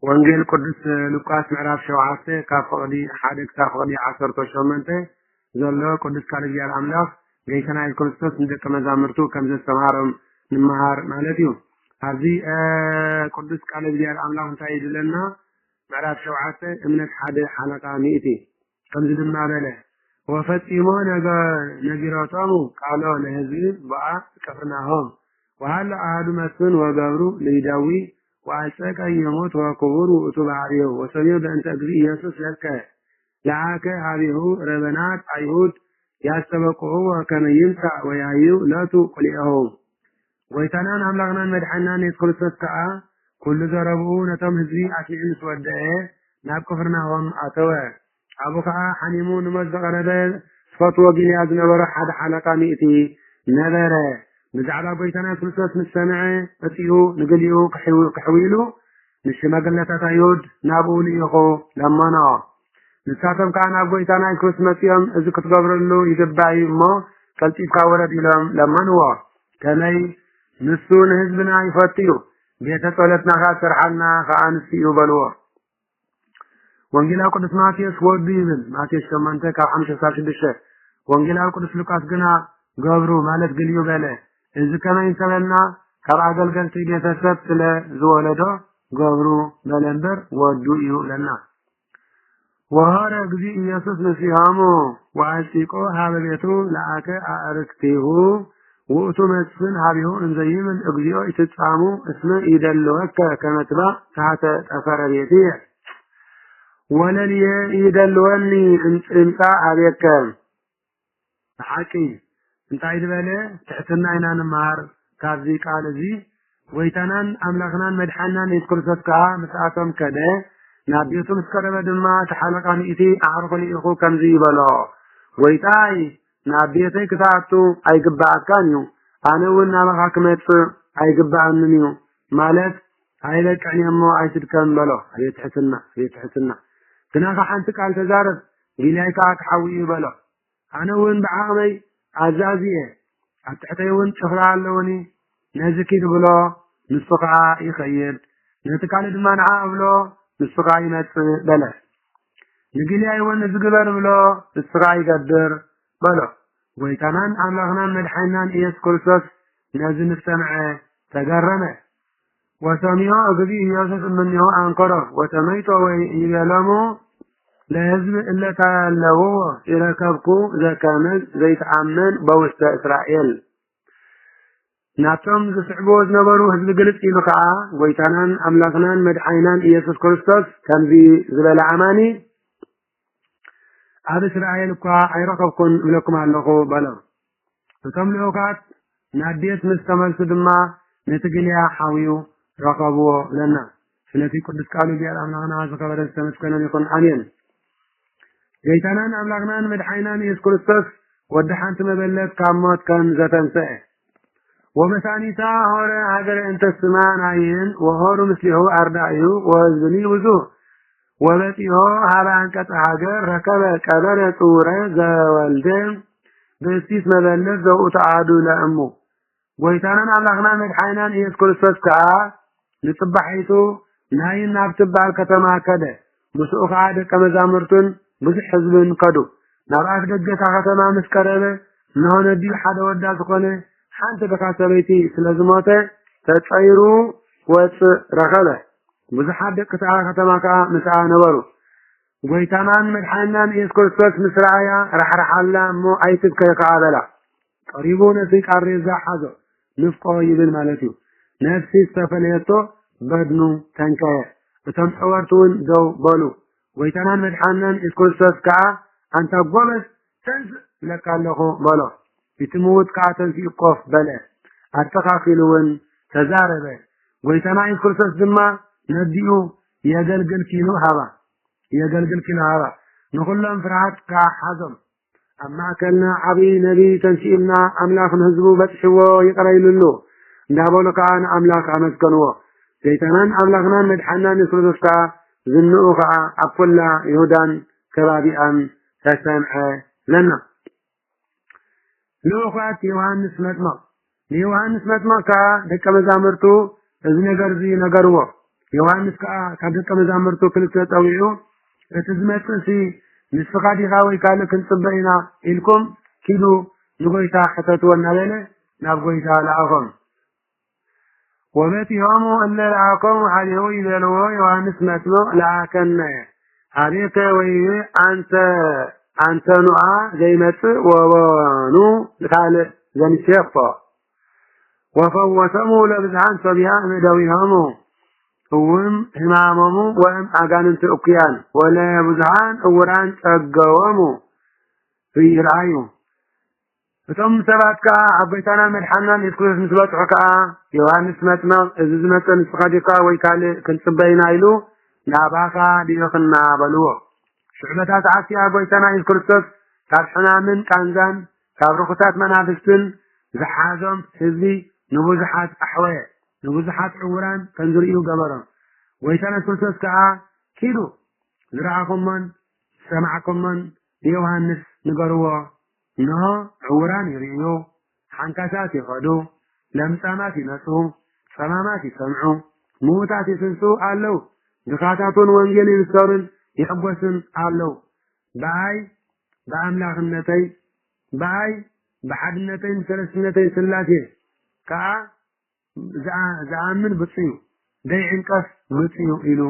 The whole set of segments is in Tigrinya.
ወንጌል ቅዱስ ሉቃስ ምዕራፍ 7 ካፍቅዲ 1 ካፍቅዲ 18 ዘሎ ቅዱስ ቃል እግዚአብሔር አምላክ ጌታና ኢየሱስ ክርስቶስ እንደቀ መዛሙርቱ ከም ዘስተማሮም ንመሃር ማለት እዩ። ኣብዚ ቅዱስ ቃል እግዚአብሔር አምላክ እንታይ ይድለና ምዕራፍ 7 እምነት ሓደ ሓለቃ ሚእቲ ከምዚ ድማ በለ ወፈጺሞ ነጊሮቶሙ ቃሎ ለህዝብ በአ ቀፍርናሆም وهل أحد مسن وجبروا ليداوي وأشتكى يموت وقبور وتبعيه وسمير بأنت أجري يسوس لك لعاك هذه ربنات أيهود يستبقه وكان ينسى ويعيو لا تقلئهم ويتنان أملغنا مدحنا يدخل سسكاء كل ضربوا نتم هزري أشيء سوداء ناب كفرناهم أتوى أبوك حنيمون مزق ردل سفتوى جنياز نبر حد حلقة مئتي نبره نزعل بيتنا كلسوس نسمع أتيو نقليو كحويلو نشما قلتا تايود نابولي يخو لمانا نساتم كان بيتنا كلس مسيام إذا كتقبر له يقبعي ما كالتيب كاورد إلهم لمانوا كمي نسون هزبنا يفتيو بيتا طولتنا خاسر حالنا خانسيو بلوا وانجيلا قدس ماتيس وديبن ماتيس كمانتا كالحمشة ساشدشة وانجيلا قدس لوكاس قنا قبرو مالت قليو بله إذا كان يسألنا كراجل كان تيجي تسبب لزوالده قبرو بلندر ودوئيو لنا وهذا جزء يسوس نسيهامو وعسيكو هذا بيتو لعك أركتيه وأتمسن هذه إنزي من أجزاء تتسامو اسمه يدلوك كما تبع تحت أثر بيتيه وللي يدلوني انت عليك حكي እንታይ ድበለ ትሕትና ኢና ንማር ካብዚ ቃል እዚ ወይታናን አምላኽናን መድሓናን ኢየሱስ ክርስቶስ ከዓ ምስኣቶም ከደ ናብ ቤቱ ምስ ቀረበ ድማ ተሓለቃ ሚእቲ ኣዕርኽሊ ኢኹ ከምዚ ይበሎ ወይታይ ናብ ቤተይ ክተኣቱ ኣይግባእካን እዩ ኣነ እውን ናባኻ ክመፅእ ኣይግባእንን እዩ ማለት ኣይለቅዕን እሞ ኣይስድከም በሎ ኣቤት ሕትና ግናኻ ሓንቲ ቃል ተዛረብ ጊልያይ ከዓ ክሓዊኡ በሎ ኣነ እውን ብዓቕመይ አዛዚየ አጥዕተውን ጭፍራለውኒ ነዝኪድ ብሎ ንስኻ ይኸይድ ነትካለ ድማ ንዓ ብሎ ንስኻ ይመጽእ በለ ንግልያይ ወን ዝግበር ብሎ ንስኻ ይገድር በሎ ወይታናን አምላኽናን መድሓናን ኢየሱስ ክርስቶስ ነዚ ንሰምዐ ተገረመ ወሰሚዖ እግዚ ኢየሱስ እምኔሁ አንከሮ ወተመይቶ ወይ ይበለሙ ለህዝብ እለታለዎ ይረከብኩ ዘከመዝ ዘይተአመን በውስተ እስራኤል ናቶም ዝስዕቦ ዝነበሩ ህዝቢ ግልጽ ኢሉ ከዓ ጎይታናን አምላኽናን መድሓይናን ኢየሱስ ክርስቶስ ከምዚ ዝበለ አማኒ ኣብ እስራኤል እኳ ኣይረከብኩን ብለኩም ኣለኹ በሎም እቶም ልኡካት ናዴት ምስ ተመልሱ ድማ ነቲ ግልያ ሓዊዩ ረከብዎ ለና ስለዚ ቅዱስ ቃሉ እግዚአብሔር አምላኽና ዝኸበረ ዝተመስገነ ይኹን አሜን ጌታናን አምላኽናን መድሓይናን ኢየሱስ ክርስቶስ ወዲ ሓንቲ መበለት ካብ ሞት ከም ዘተንስአ ወመሳኒታ ሆረ ሃገረ እንተ ስማናይን ወሆሩ ምስሊሁ አርዳእዩ ወህዝብኒ ብዙሕ ወበፂሆ ሃበ አንቀጸ ሃገር ረከበ ቀበረ ጡረ ዘወልደ ብእሲስ መበለት ዘውእቱ አሐዱ ለእሙ ጐይታናን አምላኽናን መድሓይናን ኢየሱስ ክርስቶስ ከዓ ንጽባሒቱ ናይን ናብ ትበሃል ከተማ ከደ ምስኡ ከዓ ደቀ መዛሙርቱን ብዙሕ ህዝብን ከዱ ናብ ኣፍ ደገታ ከተማ ምስ ቀረበ ንሆነ ዲል ሓደ ወዳ ዝኾነ ሓንቲ ደካ ሰበይቲ ስለ ዝሞተ ተፀይሩ ወፅእ ረኸበ ብዙሓት ደቂ ከተማ ከዓ ምስኣ ነበሩ ጐይታናን መድሓናን ኢየሱስ ክርስቶስ ምስ ረኣያ ረሕረሓላ እሞ ኣይትብከይ ከዓ በላ ቀሪቡ ነቲ ቃሬዛ ሓዞ ንፍቆ ይብል ማለት እዩ ነፍሲ ዝተፈለየቶ በድኑ ተንከየ እቶም ሕወርቱ እውን ደው በሉ ወይታናን መድሓናን ኢየሱስ ክርስቶስ ከዓ አንተ ጎበዝ ተንስ ለካለኹ በሎ ይትሙት ከዓ ተንሲኡ ቆፍ በለ አተኻኺሉውን ተዛረበ ወይታና ኢየሱስ ክርስቶስ ድማ ነዲኡ የገልግል ኪሎ ሃባ ንኹሎም ፍርሃት ከዓ ሓዞም ኣብ ማእከልና ዓብዪ ነቢይ ተንሲኡልና ኣምላኽ ንህዝቡ በፅሕዎ ይቕረይሉሉ እንዳበሉ ከዓ ንኣምላኽ ኣመስገንዎ ጌታናን ኣምላኽናን መድሓናን ኢየሱስ ክርስቶስ ከዓ ዝንኡ ከዓ ኣብ ኩላ ይሁዳን ከባቢኣን ተሰምዐ ለና ልኡኻት ዮሐንስ መጥምቅ ከዓ ደቀ መዛሙርቱ እዚ ነገር እዚ ነገርዎ ዮሐንስ ካደቀ መዛሙርቱ ክልተ ጠዊዑ እትዝመጽሲ ንስኻዲኻ ወይ ካለ ክንጽበይና ኢልኩም ኪዱ ንጎይታ ሕተትዎና በለ ናብ ጎይታ ለኣኾም ወበቲሆሙ እለ ለኣኮም ሓዲሁ ይበልዎ ዮሐንስ መጥምቕ ለኣከነ አቤከ ወይ አንተ ኑአ ዘይመጽእ ወበኑ ለካለ ዘንሸፈ ወፈወሰሙ ለብዝሃን ሰቢያ መደዊሆሙ እውን ህማሞሙ ወም አጋንንት እኩያን ወለ ብዙሃን እውራን ጸገወሙ ይራዩ እቶም ሰባት ከዓ አበይታና መድሓናን ኢየሱስ ምስበጽሑ ከዓ ዮሐንስ መጥምቕ እዚ ዝመጽእ ንስኻዲካ ወይ ካልእ ክንጽበይና ኢሉ ናባኻ ዲኽና በልዎ ሽዕበታት ዓሲያ ጎይታና ኢየሱስ ክርስቶስ ካብ ሕማምን ቃንዛን ካብ ርኩሳት መናፍስትን ዝሓዞም ህዝቢ ንብዙሓት ኣሕወ ንብዙሓት ዕውራን ከንዝርእዩ ገበሮም ጎይታና ክርስቶስ ከዓ ኪዱ ዝረኣኹሞን ሰማዕኩሞን ዮሐንስ ንገርዎ እንሆ ዕውራን ይርእዩ ሓንካሳት ይኸዱ ለምጻማት ይነጹ ሰማማት ይሰምዑ ሙታት ይስንሱ ኣለው ድኻታቱን ወንጌል ይብሰሩን ይሕጎስን ኣለው በኣይ በኣምላኽነተይ በኣይ በሓድነተይን ሰለስትነተይን ስላሴ ከዓ ዝኣምን ብፅዩ ደይዕንቀፍ ብፅዩ ኢሉ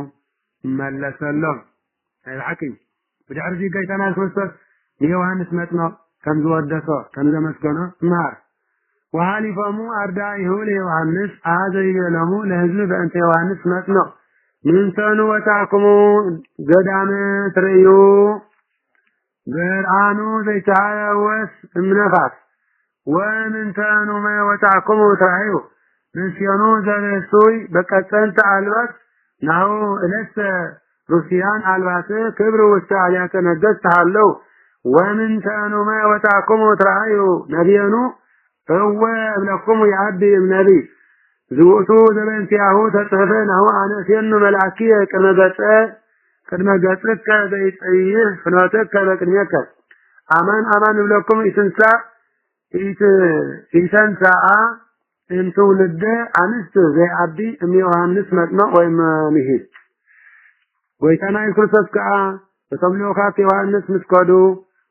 መለሰሎም ኣይባዕኪ ብድሕሪ ጎይታና ክርስቶስ ንዮሐንስ መጥምቕ ከም ዝወደሶ ከም ዘመስገኖ እምሃር ወሃሊፎሙ ኣርዳኢሁ ለዮሐንስ አዘይበሎሙ ለህዝቢ በእንተ ዮሐንስ መጥምቕ ምንተኑ ወታዕኩሙ ገዳመ ትርእዩ ብርሃኑ ዘይተሃወስ እምነፋት ወምንተኑ ወታዕኩሙ ትርእዩ ንስዮኑ ዘበሱይ በቀጸንተ አልባት ናሁ እለሰ ሩሲያን አልባስ ክብር ውስተ አብያተ ነገሥት ሃለው ወምንተኑ ወታዕኩሙ ትርእዩ ነቢየኑ هو ابنكم يعبي النبي ذوتو زبنتياهو تጽፈ ነው አነሲኑ መላእክየ ቅድመ ገጽከ ዘይጠይህ ፍኖተከ በቅድሜከ አማን አማን ብለኩም ኢሰንሳአ እንትውልደ አንስት ዘይዓቢ ዮሐንስ መጥምቕ ወይ ምሂድ ጎይታና ክርስቶስ ከዓ በተምሎኻት ዮሐንስ ምስከዱ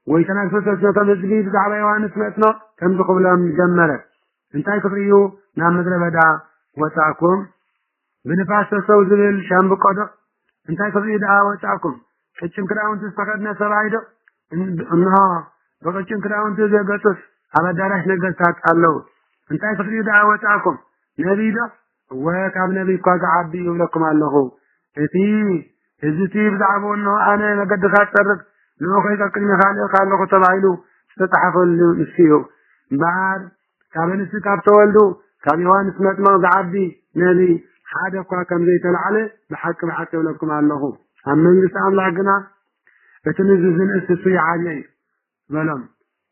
ጎይታና ክርስቶስ ተመዝቢ ብዛዕባ ዮሐንስ መጥምቕ ከም ዝኽብሎም ጀመረ እንታይ ክፍልዩ ናብ ምድረ በዳ ወጣኩም ብንፋስ ተሰው ዝብል ሻምብቆዶ እንታይ ክፍልዩ ዳ ወጣኩም ቅጭን ክዳውንት ተኸድነ ሰባይዶ እንሆ በቅጭን ክዳውንት ዘገጡስ አበዳራሽ ነገሥታት አለው እንታይ ክፍልዩ ዳ ወጣኩም ነቢዶ ወካብ ነቢይ እኳ ዝዓቢ ይብለኩም ኣለኹ እቲ ብዛዕባኡ ነው ኣነ መገድኻ ፀርግ ንኸይ ቅድሚ ካልእ ካለኹ ተባሂሉ ዝተጻሕፈሉ ንስዩ ባር ካብንስ ካብ ተወልዱ ካብ ዮሐንስ መጥምቕ ዝዓቢ ነቢ ሓደ እኳ ከም ዘይተላዕለ ብሓቂ ይብለኩም ኣለኹ ኣብ መንግስቲ ኣምላኽ ግና እቲ ንዝንእስ እሱ ይዓብይ በሎም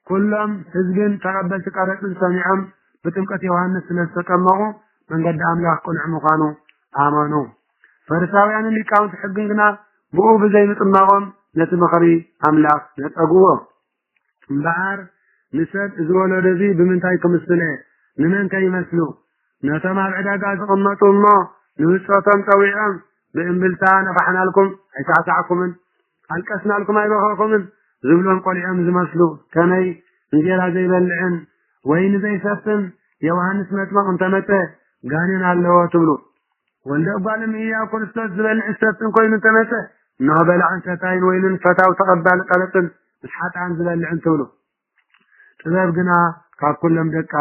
ኩሎም ህዝብን ተቐበልቲ ቀረፅን ሰሚዖም ብጥምቀት ዮሐንስ ስለተጠመቑ መንገዲ ኣምላኽ ቁኑዕ ምዃኑ ኣመኑ ፈሪሳውያንን ሊቃውንቲ ሕግን ግና ብኡ ብዘይምጥማቖም ነቲ ምኽሪ ኣምላኽ ነፀግዎ እምበኣር ንሰብ ዝወለዶ እዚ ብምንታይ ክምስለ ንመን ከይመስሉ ነቶም ኣብ ዕዳጋ ዝቕመጡ እሞ ንውፆቶም ፀዊዖም ብእምብልታ ነፋሕናልኩም ኣይሳዕሳዕኩምን ኣልቀስናልኩም ኣይበኸኹምን ዝብሎም ቆሊዖም ዝመስሉ ከመይ እንጀራ ዘይበልዕን ወይኒ ዘይሰትን ዮሐንስ መጥምቕ እንተመፀ ጋኔን ኣለዎ ትብሉ ወልደ እጓል እምሕያው ክርስቶስ ዝበልዕ ሰትን ኮይኑ እንተመፀ እንሆ በላዕን ሰታይን ወይንን ፈታው ተቐባሊ ቀለጥን ምስሓጣን ዝበልዕን ትብሉ ጥበብ ግና ካብ ኩሎም ደቃ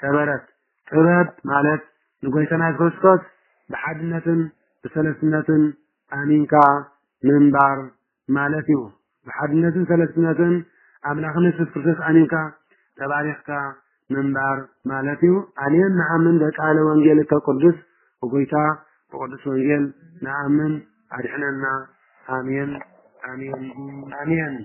ተበረት ጥበብ ማለት ንጎይታና ክርስቶስ ብሓድነትን ብሰለስትነትን ኣሚንካ ምንባር ማለት እዩ ብሓድነትን ሰለስትነትን ኣምላኽን ኢየሱስ ክርስቶስ ኣሚንካ ተባሪኽካ ምንባር ማለት እዩ ኣንየን ንኣምን በቃለ ወንጌል ቅዱስ ወጎይታ በቅዱስ ወንጌል ንኣምን ኣድሕነና አሜን አሜን አሜን